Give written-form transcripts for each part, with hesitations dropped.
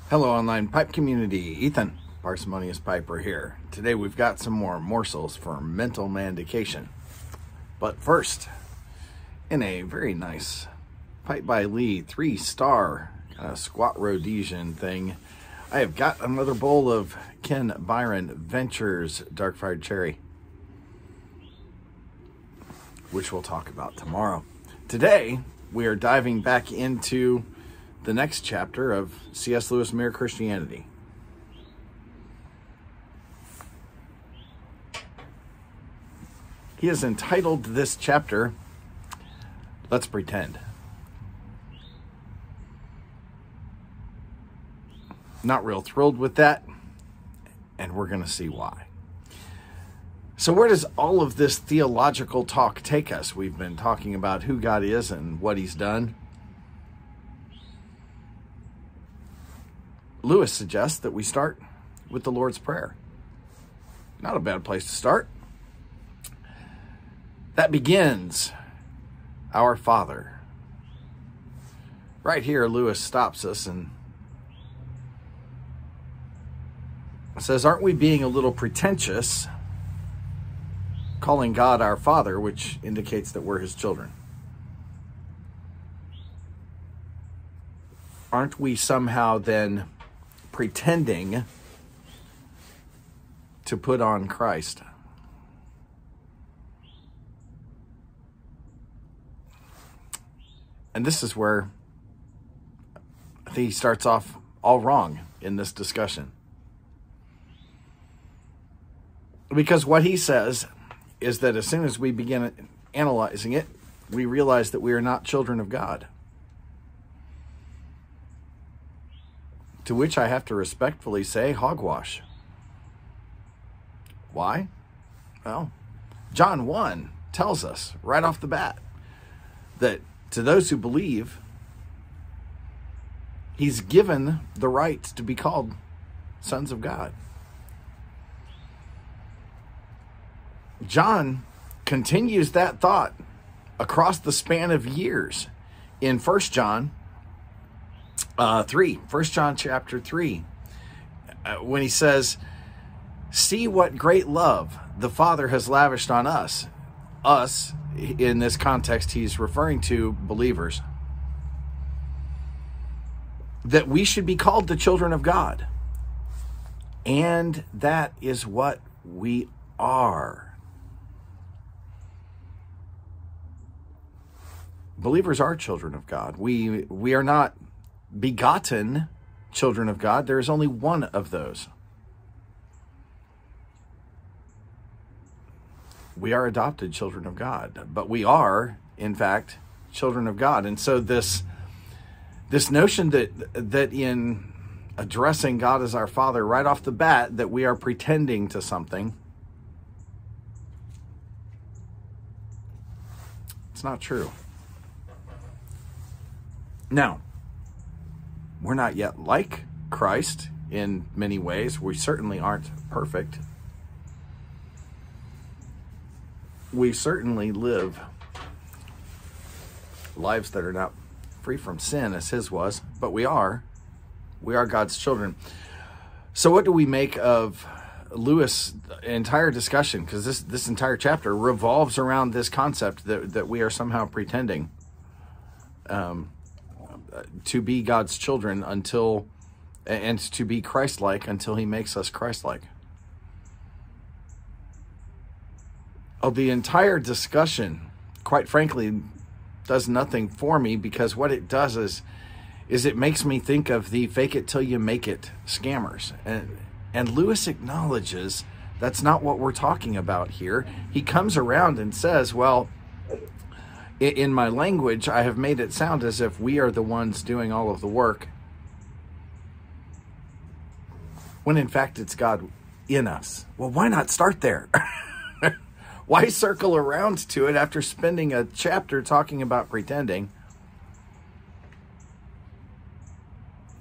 Hello, online pipe community. Ethan, Parsimonious Piper here. Today we've got some more morsels for mental manducation. But first, in a very nice Pipe by Lee 3-star kind of squat Rhodesian thing, I have got another bowl of Ken Byron Ventures Dark Fired Cherry, which we'll talk about tomorrow. Today, we are diving back into the next chapter of C.S. Lewis' Mere Christianity. He has entitled this chapter, Let's Pretend. Not real thrilled with that, and we're going to see why. So where does all of this theological talk take us? We've been talking about who God is and what he's done. Lewis suggests that we start with the Lord's Prayer. Not a bad place to start. That begins, Our Father. Right here, Lewis stops us and says, aren't we being a little pretentious calling God our Father, which indicates that we're his children? Aren't we somehow then pretending to put on Christ? And this is where I think he starts off all wrong in this discussion. Because what he says is that as soon as we begin analyzing it, we realize that we are not children of God. To which I have to respectfully say, hogwash. Why? Well, John 1 tells us right off the bat that to those who believe, he's given the right to be called sons of God. John continues that thought across the span of years in 1 John 3, 1 John chapter 3, when he says, see what great love the Father has lavished on us. Us, in this context, he's referring to believers. That we should be called the children of God. And that is what we are. Believers are children of God. We are not begotten children of God. There is only one of those. We are adopted children of God, but we are, in fact, children of God. And so this notion that in addressing God as our Father right off the bat, that we are pretending to something, it's not true. Now, we're not yet like Christ in many ways. We certainly aren't perfect. We certainly live lives that are not free from sin as his was, but we are God's children. So what do we make of Lewis' entire discussion? Because this entire chapter revolves around this concept that we are somehow pretending to be God's children and to be Christ-like until he makes us Christ-like. Oh, the entire discussion, quite frankly, does nothing for me, because what it does is it makes me think of the fake it till you make it scammers. And Lewis acknowledges that's not what we're talking about here. He comes around and says, well, in my language, I have made it sound as if we are the ones doing all of the work, when in fact it's God in us. Well, why not start there? Why circle around to it after spending a chapter talking about pretending?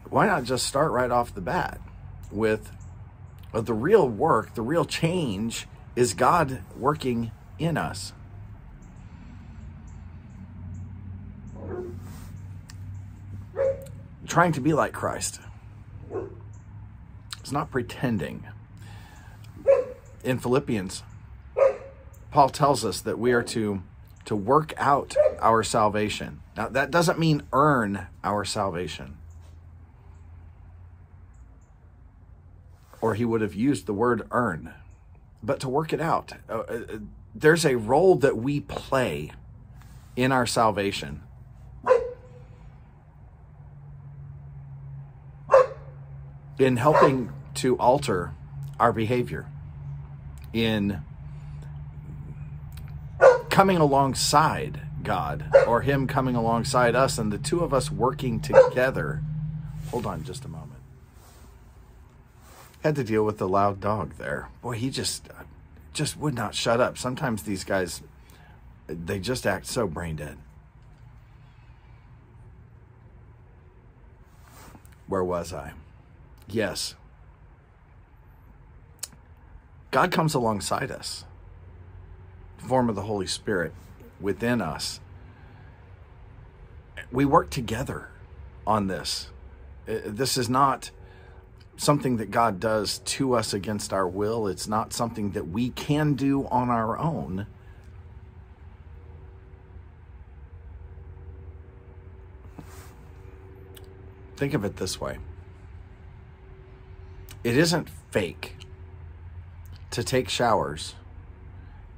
Why not just start right off the bat with the real work, the real change is God working in us. Trying to be like Christ. It's not pretending. In Philippians, Paul tells us that we are to work out our salvation. Now, that doesn't mean earn our salvation. Or he would have used the word earn. But to work it out. There's a role that we play in our salvation. In helping to alter our behavior. In coming alongside God, or him coming alongside us, and the two of us working together. Hold on just a moment. Had to deal with the loud dog there. Boy, he just would not shut up. Sometimes these guys, they just act so brain dead. Where was I? Yes. God comes alongside us. The form of the Holy Spirit within us. We work together on this. This is not something that God does to us against our will. It's not something that we can do on our own. Think of it this way. It isn't fake to take showers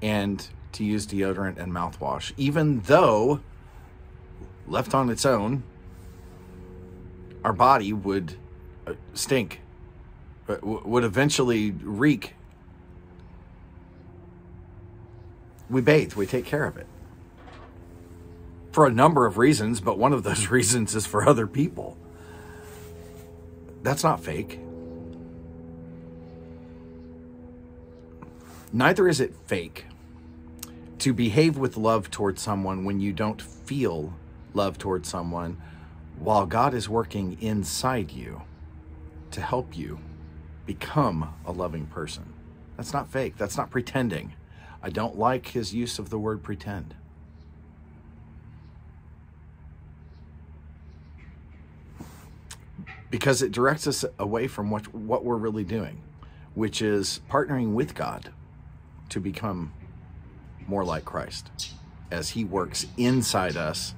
and to use deodorant and mouthwash, even though, left on its own, our body would stink, would eventually reek. We bathe, we take care of it. For a number of reasons, but one of those reasons is for other people. That's not fake. Neither is it fake to behave with love towards someone when you don't feel love towards someone, while God is working inside you to help you become a loving person. That's not fake. That's not pretending. I don't like his use of the word pretend. Because it directs us away from what we're really doing, which is partnering with God to become more like Christ as he works inside us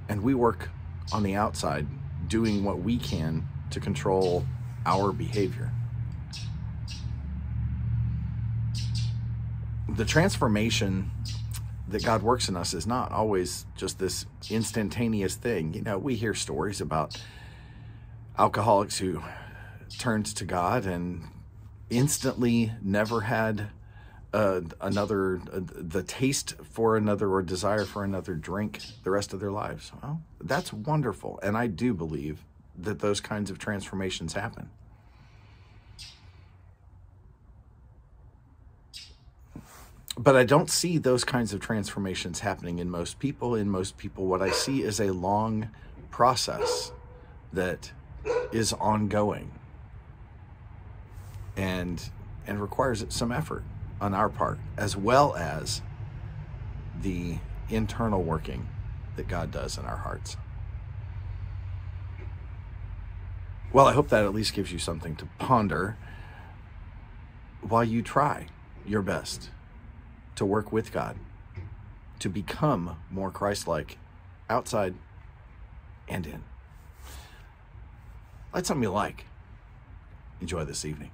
and we work on the outside doing what we can to control our behavior. The transformation that God works in us is not always just this instantaneous thing. You know, we hear stories about alcoholics who turned to God and instantly never had the taste for another or desire for another drink the rest of their lives. Well, that's wonderful. And I do believe that those kinds of transformations happen. But I don't see those kinds of transformations happening in most people. In most people, what I see is a long process that is ongoing and requires some effort on our part, as well as the internal working that God does in our hearts. Well, I hope that at least gives you something to ponder while you try your best to work with God, to become more Christ-like outside and in. That's something you like. Enjoy this evening.